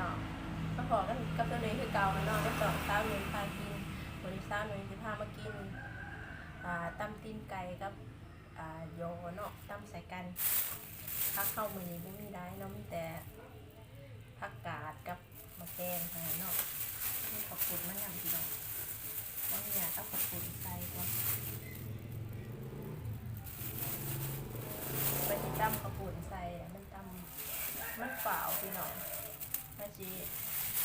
น้องมาขอกันกับตัวนี้คือเก่าเนาะได้สอง3 มื้อพากินมื้อที่3มื้อสิพามากินตำตีนไก่กับโยเนาะตำใส่กันผักเข้ามื้อนี้บ่มีได้เนาะมีแต่ผักกาดกับมะแกงเท่านั้นเนาะมีข้าวปุ้นมะนาวพี่น้องต้องอยากเอาข้าวปุ้นใส่ก่อนไปสิตำข้าวปุ้นใส่มันตำมันเปล่าพี่น้องถ้าสิ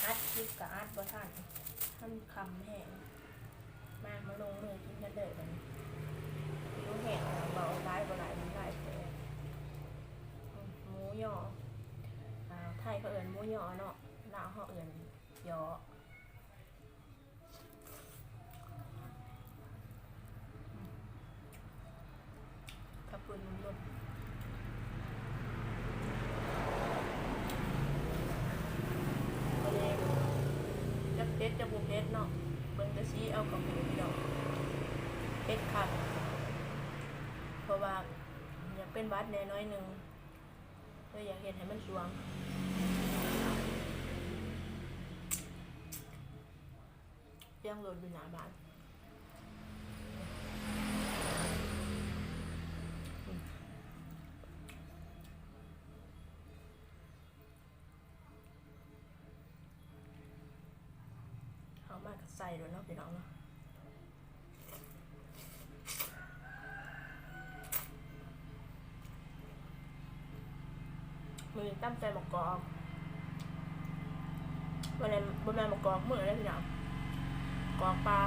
อัดคลิปกับอัดบ่ทันทำคำแห้งมาลงมือกินกันเลยมันผิวแห้งเบาร้ายบ่หลายมันหลายแผลหมูย่อไทยเขาเอิ้นหมูย่อเนาะลาวเขาเอิ้นยอกับปืนนุ่มๆจะเพชรจะบุเพชรเนาะเบิ่งจะชี้เอากับหมูพี่น้องเพชรคักเพราะว่าอยากเป็นวัดแน่น้อยหนึ่งก็อยากเห็นให้มันสวงเสียงรถอยู่หน้าบ้านเอามากใส่ด้วยเนาะพี่น้องเนาะมือตั้มใจมะกอกวันนี้บนแม่มะกอกมือได้พี่น้องกอกปลา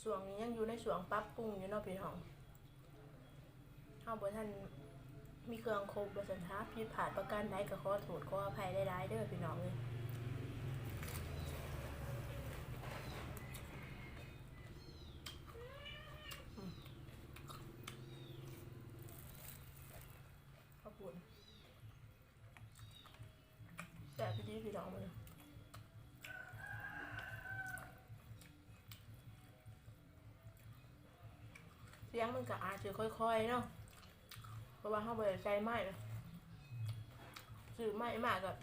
ส่วงนี้ยังอยู่ในส่วงปรับปรุงอยู่เนาะพี่น้องเอาบ่ท่านมีเครื่องครบบ่สันทาผิดพลาดประการใดก็ขอโทษขออภัยหลายๆเด้อพี่น้องเลยขอบคุณแต่พี่น้องเลยเสียงมันก็อาจจะค่อยๆเนาะเพราะว่าเขาบ่ได้ใช้ไม้ซื้อไม้มากกับ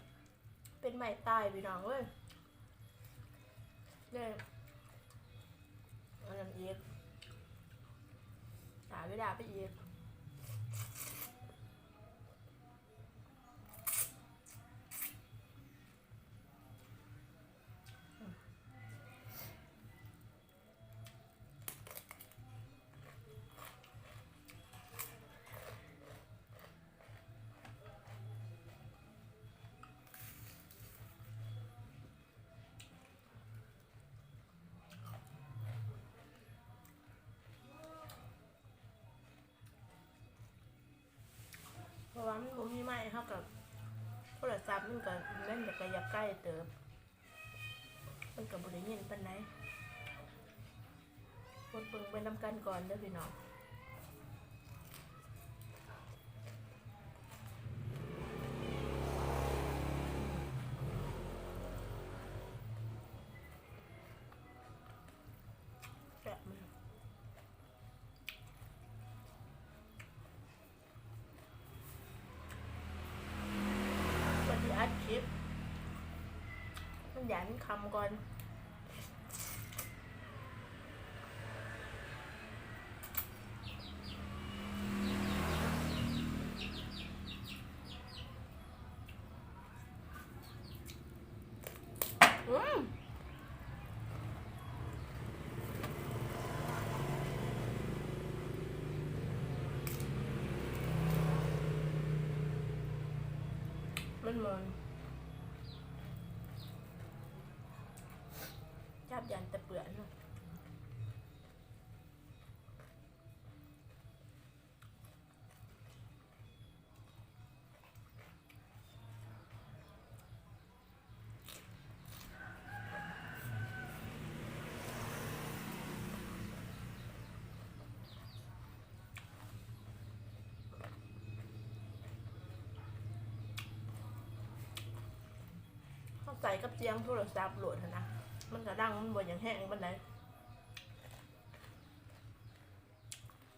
เป็นไม้ตายพี่น้องเว้ยเนี่ยอันนั้นเย็บด่าไปเย็บเพราะว่ามันบ่มีไม้เท่ากับโทรศัพท์มันก็แม่นอยากใกล้เติบมันก็บ่ได้ยินปานใดคนเบิ่งไปนำกันก่อนเด้อพี่น้องแซ่บมากวันที่อัดคลิปมันหยันคำก่อนมันเหมือนจับยันแต่เปลือกเนาะ ใส่กับเสียงโทรศัพท์โหลดนะมันกระดังมันบ่อย่างแห้งบันได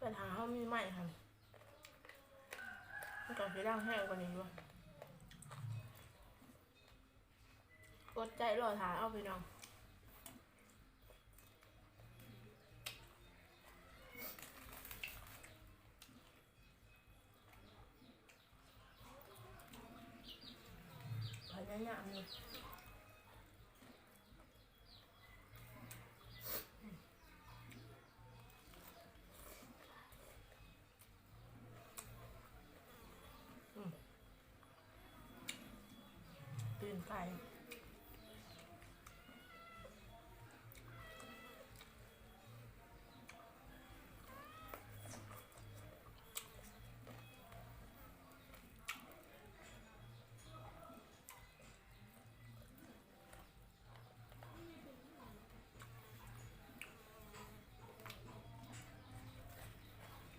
ปัญหาเขามีไหมค่ะมันก็จะดังแห้งกว่านี้ด้วยกดใจรอถ่ายเอาไปน้องพยายามเลยตื่นไก่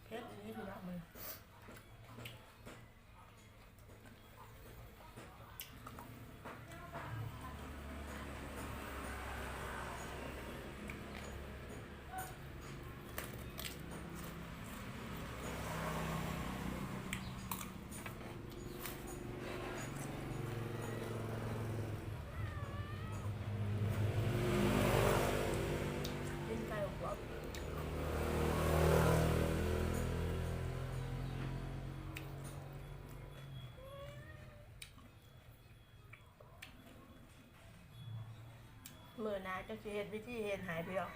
เพชรนี่คือแบบมันตื่นไก่ออกว่ามือหนาจะเฮ็ดวิธีเฮ็ดหายไปหรอก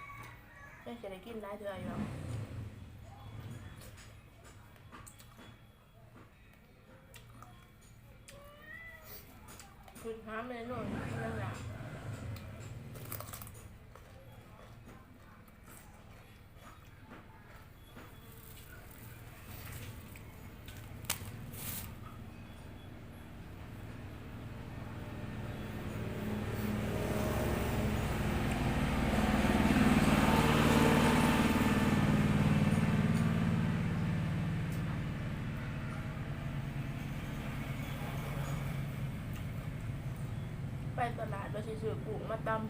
จะได้กินได้เท่าไหร่หรอกคือหาเมนูนั่นแหละไปตลาดไปซื้อกุ้งมาตำ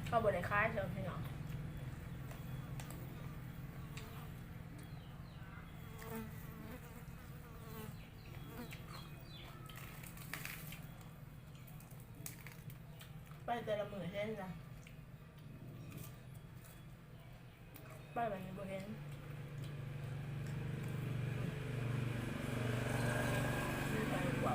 เขาบริค้ายเชิงพี่น้องไปแต่ละมือเห็นจ้ะไปแบบนี้บ่เห็นมีไปกว่า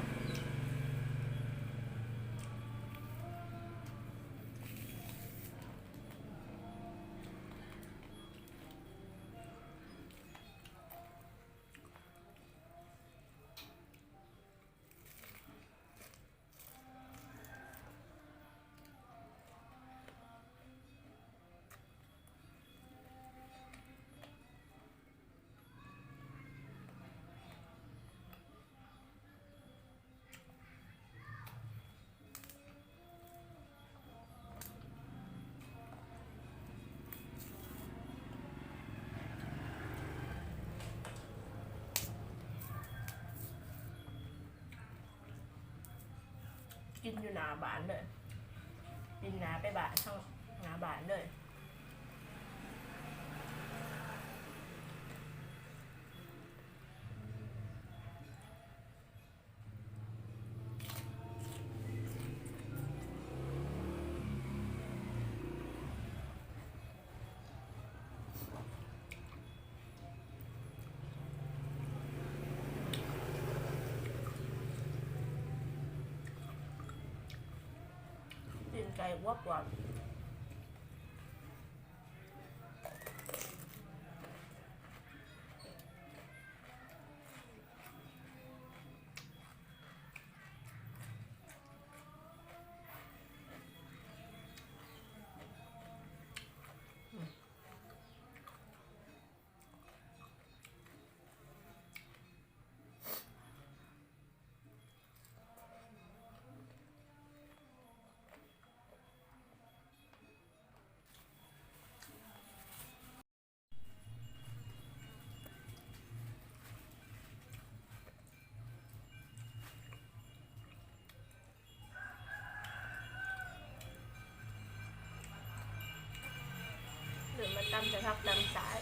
กินอยู่หน้าบ้านเลยกินหน้าไปบ้านทั้งหน้าบ้านเลยกินไก่วับวับ ตำจะทักตำสาย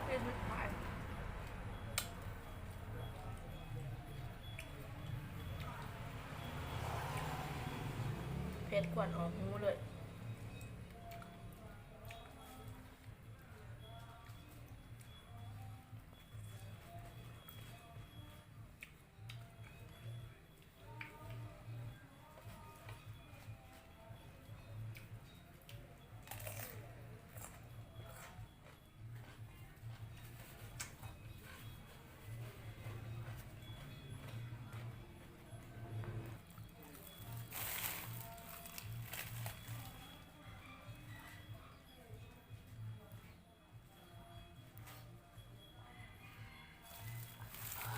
เป็นสุดท้ายเผ็ดกวนออกหูเลย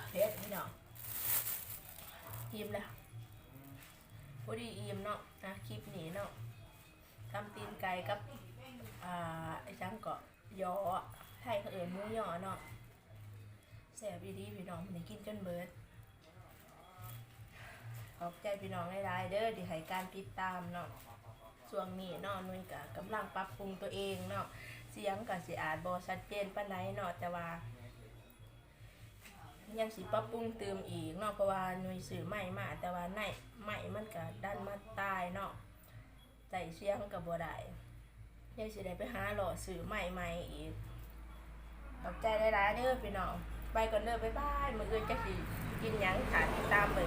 เผ็ดพี่น้องอิ่มแล้วพอดีอิ่มเนาะนะคลิปนี้เนาะทำตีนไก่กับไอ้จังเกาะยอไทยเขาเอิญหมูยอเนาะแซ่บดีพี่น้องมันได้กินจนเบิดขอบใจพี่น้องหลายๆเด้อที่ให้การติดตามเนาะช่วงนี้เนาะนุ้ยก็กำลังปรับปรุงตัวเองเนาะเสียงก็สิอาจบ่ชัดเจนปานใดเนาะแต่ว่ายังสิปรับปรุงเติมอีกเนาะเพราะว่าหน่วยสื่อใหม่มาแต่ว่าในใหม่มันก็ดันมาตายเนาะใส่เสียงกับบ่ได้ยังสิได้ไปหาหล่อสื่อใหม่อีกขอบใจหลายๆเด้อพี่น้องไปก่อนเด้อบ๊ายบายมื้ออื่นจักสิกินหยังถ้าติดตามเบิ่ง